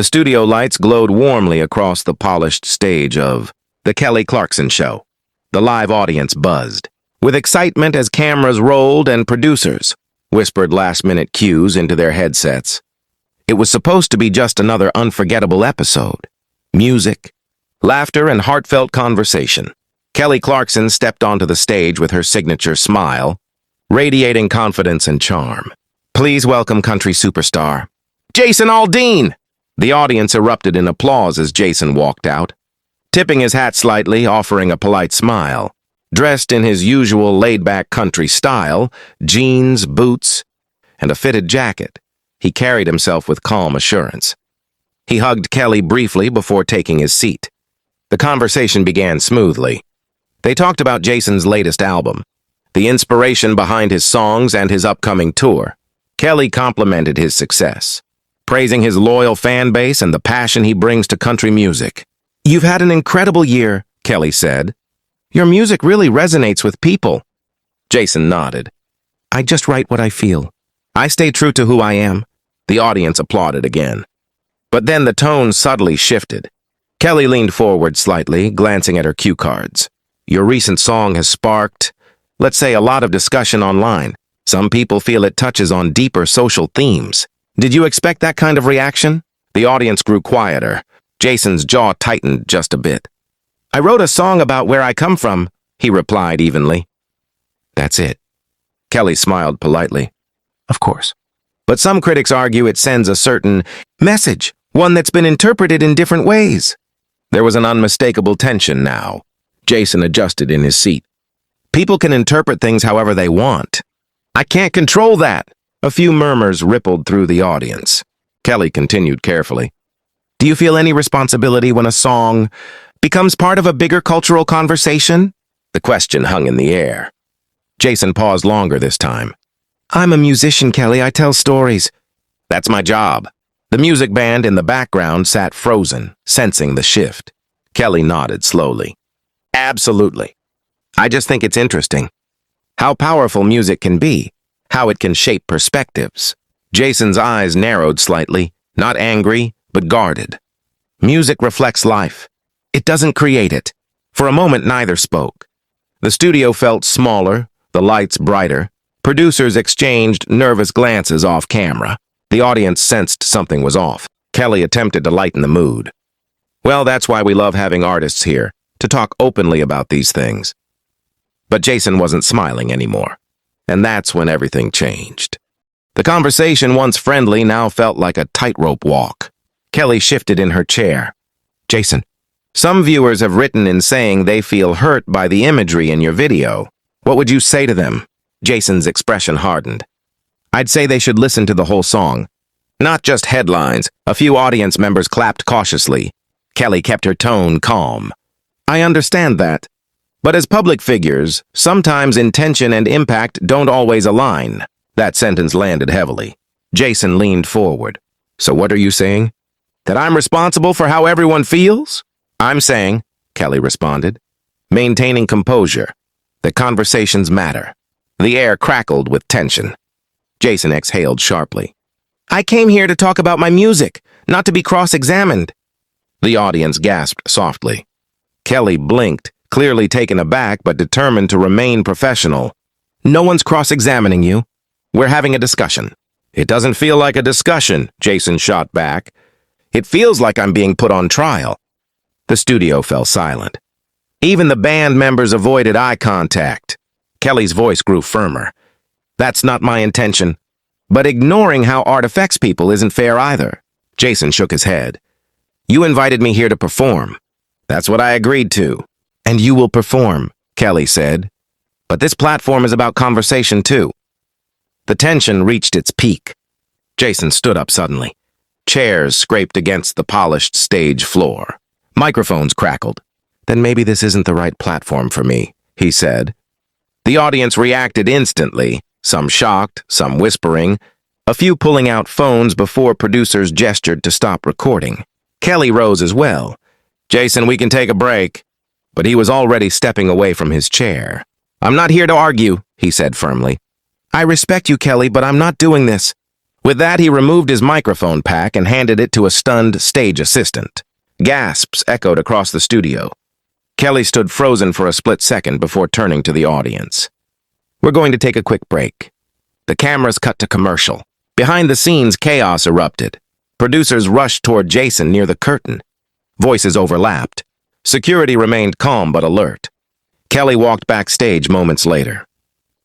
The studio lights glowed warmly across the polished stage of The Kelly Clarkson Show. The live audience buzzed with excitement as cameras rolled and producers whispered last-minute cues into their headsets. It was supposed to be just another unforgettable episode. Music, laughter, and heartfelt conversation. Kelly Clarkson stepped onto the stage with her signature smile, radiating confidence and charm. Please welcome country superstar, Jason Aldean! The audience erupted in applause as Jason walked out, tipping his hat slightly, offering a polite smile. Dressed in his usual laid-back country style, jeans, boots, and a fitted jacket, he carried himself with calm assurance. He hugged Kelly briefly before taking his seat. The conversation began smoothly. They talked about Jason's latest album, the inspiration behind his songs and his upcoming tour. Kelly complimented his success, praising his loyal fan base and the passion he brings to country music. "You've had an incredible year," Kelly said. "Your music really resonates with people." Jason nodded. "I just write what I feel. I stay true to who I am." The audience applauded again. But then the tone subtly shifted. Kelly leaned forward slightly, glancing at her cue cards. "Your recent song has sparked, let's say, a lot of discussion online. Some people feel it touches on deeper social themes. Did you expect that kind of reaction?" The audience grew quieter. Jason's jaw tightened just a bit. "I wrote a song about where I come from," he replied evenly. "That's it." Kelly smiled politely. "Of course. But some critics argue it sends a certain message, one that's been interpreted in different ways." There was an unmistakable tension now. Jason adjusted in his seat. "People can interpret things however they want. I can't control that." A few murmurs rippled through the audience. Kelly continued carefully. "Do you feel any responsibility when a song becomes part of a bigger cultural conversation?" The question hung in the air. Jason paused longer this time. "I'm a musician, Kelly. I tell stories." "That's my job." The music band in the background sat frozen, sensing the shift. Kelly nodded slowly. "Absolutely. I just think it's interesting. How powerful music can be, how it can shape perspectives." Jason's eyes narrowed slightly, not angry, but guarded. "Music reflects life. It doesn't create it." For a moment, neither spoke. The studio felt smaller, the lights brighter. Producers exchanged nervous glances off camera. The audience sensed something was off. Kelly attempted to lighten the mood. "Well, that's why we love having artists here, to talk openly about these things." But Jason wasn't smiling anymore. And that's when everything changed. The conversation, once friendly, now felt like a tightrope walk. Kelly shifted in her chair. "Jason, some viewers have written in saying they feel hurt by the imagery in your video. What would you say to them?" Jason's expression hardened. "I'd say they should listen to the whole song. Not just headlines." A few audience members clapped cautiously. Kelly kept her tone calm. "I understand that. But as public figures, sometimes intention and impact don't always align." That sentence landed heavily. Jason leaned forward. "So what are you saying? That I'm responsible for how everyone feels?" "I'm saying," Kelly responded, maintaining composure, "that conversations matter." The air crackled with tension. Jason exhaled sharply. "I came here to talk about my music, not to be cross-examined." The audience gasped softly. Kelly blinked, clearly taken aback but determined to remain professional. "No one's cross-examining you. We're having a discussion." "It doesn't feel like a discussion," Jason shot back. "It feels like I'm being put on trial." The studio fell silent. Even the band members avoided eye contact. Kelly's voice grew firmer. "That's not my intention. But ignoring how art affects people isn't fair either." Jason shook his head. "You invited me here to perform. That's what I agreed to." "And you will perform," Kelly said. "But this platform is about conversation too." The tension reached its peak. Jason stood up suddenly. Chairs scraped against the polished stage floor. Microphones crackled. "Then maybe this isn't the right platform for me," he said. The audience reacted instantly, some shocked, some whispering, a few pulling out phones before producers gestured to stop recording. Kelly rose as well. "Jason, we can take a break." But he was already stepping away from his chair. "I'm not here to argue," he said firmly. "I respect you, Kelly, but I'm not doing this." With that, he removed his microphone pack and handed it to a stunned stage assistant. Gasps echoed across the studio. Kelly stood frozen for a split second before turning to the audience. "We're going to take a quick break." The cameras cut to commercial. Behind the scenes, chaos erupted. Producers rushed toward Jason near the curtain. Voices overlapped. Security remained calm but alert. Kelly walked backstage moments later.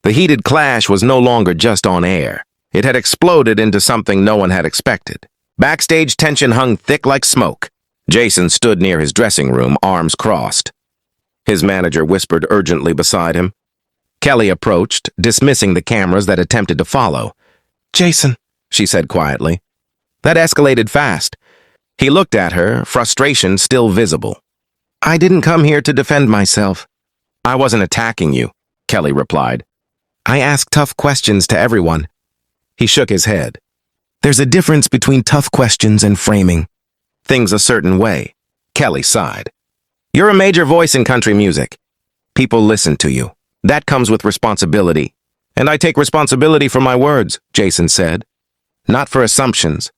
The heated clash was no longer just on air. It had exploded into something no one had expected. Backstage tension hung thick like smoke. Jason stood near his dressing room, arms crossed. His manager whispered urgently beside him. Kelly approached, dismissing the cameras that attempted to follow. "Jason," she said quietly. That escalated fast. He looked at her, frustration still visible. "I didn't come here to defend myself." "I wasn't attacking you," Kelly replied. "I ask tough questions to everyone." He shook his head. "There's a difference between tough questions and framing things a certain way." Kelly sighed. "You're a major voice in country music. People listen to you. That comes with responsibility. And I take responsibility for my words," Jason said. "Not for assumptions."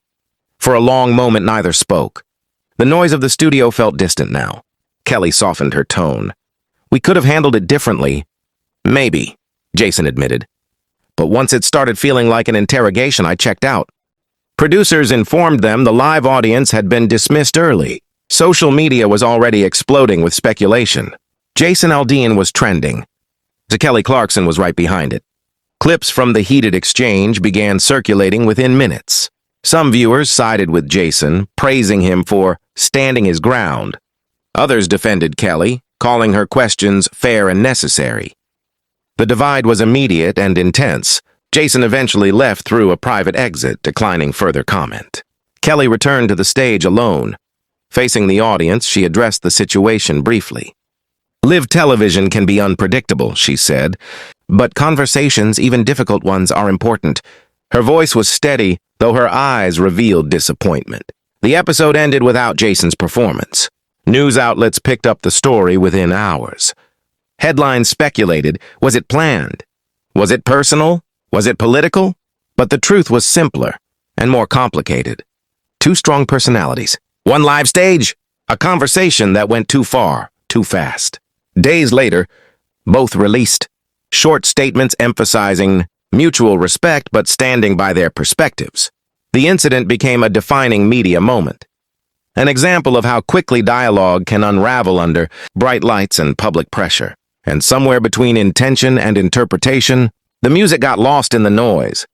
For a long moment, neither spoke. The noise of the studio felt distant now. Kelly softened her tone. "We could have handled it differently." "Maybe," Jason admitted. "But once it started feeling like an interrogation, I checked out." Producers informed them the live audience had been dismissed early. Social media was already exploding with speculation. Jason Aldean was trending. Kelly Clarkson was right behind it. Clips from the heated exchange began circulating within minutes. Some viewers sided with Jason, praising him for standing his ground. Others defended Kelly, calling her questions fair and necessary. The divide was immediate and intense. Jason eventually left through a private exit, declining further comment. Kelly returned to the stage alone. Facing the audience, she addressed the situation briefly. "Live television can be unpredictable," she said, "but conversations, even difficult ones, are important." Her voice was steady, though her eyes revealed disappointment. The episode ended without Jason's performance. News outlets picked up the story within hours. Headlines speculated, was it planned? Was it personal? Was it political? But the truth was simpler and more complicated. Two strong personalities, one live stage, a conversation that went too far, too fast. Days later, both released short statements emphasizing mutual respect but standing by their perspectives. The incident became a defining media moment, an example of how quickly dialogue can unravel under bright lights and public pressure. And somewhere between intention and interpretation, the music got lost in the noise.